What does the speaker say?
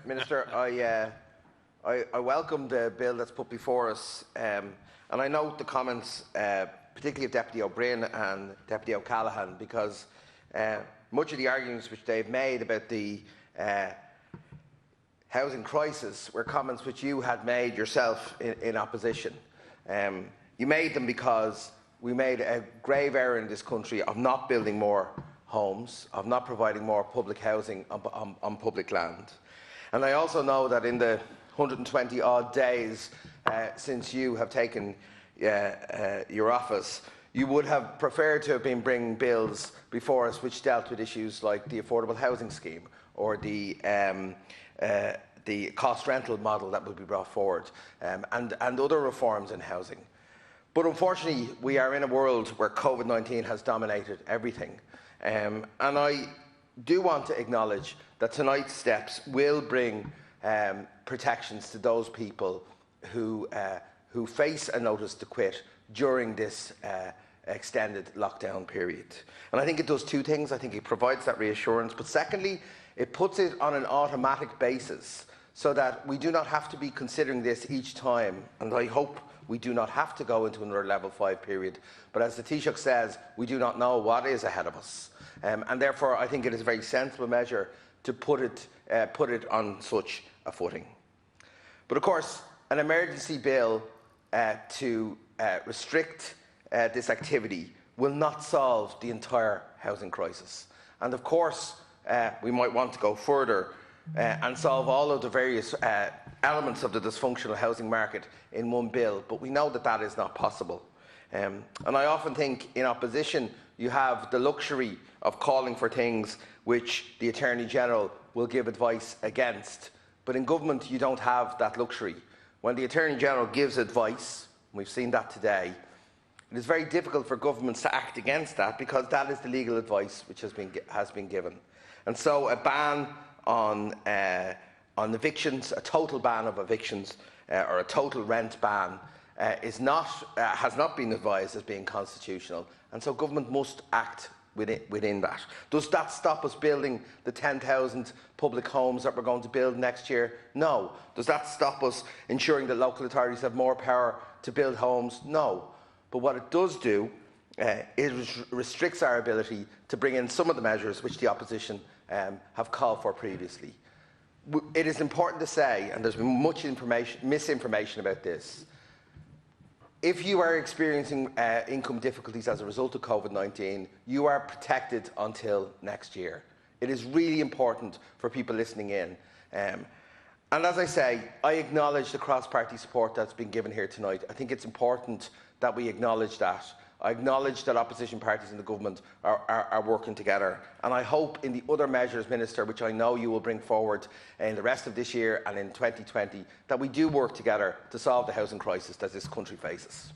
Minister, I welcome the bill that's put before us, and I note the comments, particularly of Deputy O'Brien and Deputy O'Callaghan, because much of the arguments which they've made about the housing crisis were comments which you had made yourself in opposition. You made them because we made a grave error in this country of not building more homes, of not providing more public housing on public land. And I also know that in the 120 odd days since you have taken your office, you would have preferred to have been bringing bills before us which dealt with issues like the affordable housing scheme or the cost rental model that would be brought forward, and other reforms in housing. But unfortunately, we are in a world where COVID-19 has dominated everything. And I do want to acknowledge that tonight's steps will bring protections to those people who face a notice to quit during this extended lockdown period. And I think it does two things. I think it provides that reassurance, but secondly, it puts it on an automatic basis so that we do not have to be considering this each time. And I hope we do not have to go into another level 5 period. But as the Taoiseach says, we do not know what is ahead of us. And therefore, I think it is a very sensible measure to put it on such a footing. But of course, an emergency bill to restrict this activity will not solve the entire housing crisis. And of course, we might want to go further and solve all of the various elements of the dysfunctional housing market in one bill, but we know that that is not possible. And I often think in opposition you have the luxury of calling for things which the Attorney-General will give advice against, but in government you don't have that luxury. When the Attorney-General gives advice, we've seen that today, it is very difficult for governments to act against that because that is the legal advice which has been given. And so a ban on evictions, a total ban of evictions or a total rent ban has not been advised as being constitutional, and so government must act within that. Does that stop us building the 10,000 public homes that we're going to build next year? No. Does that stop us ensuring that local authorities have more power to build homes? No. But what it does do is restricts our ability to bring in some of the measures which the opposition have called for previously. It is important to say, and there's been much misinformation about this, if you are experiencing income difficulties as a result of COVID-19, you are protected until next year. It is really important for people listening in. And as I say, I acknowledge the cross-party support that's been given here tonight. I think it's important that we acknowledge that. I acknowledge that opposition parties in the government are working together, and I hope in the other measures, Minister, which I know you will bring forward in the rest of this year and in 2020, that we do work together to solve the housing crisis that this country faces.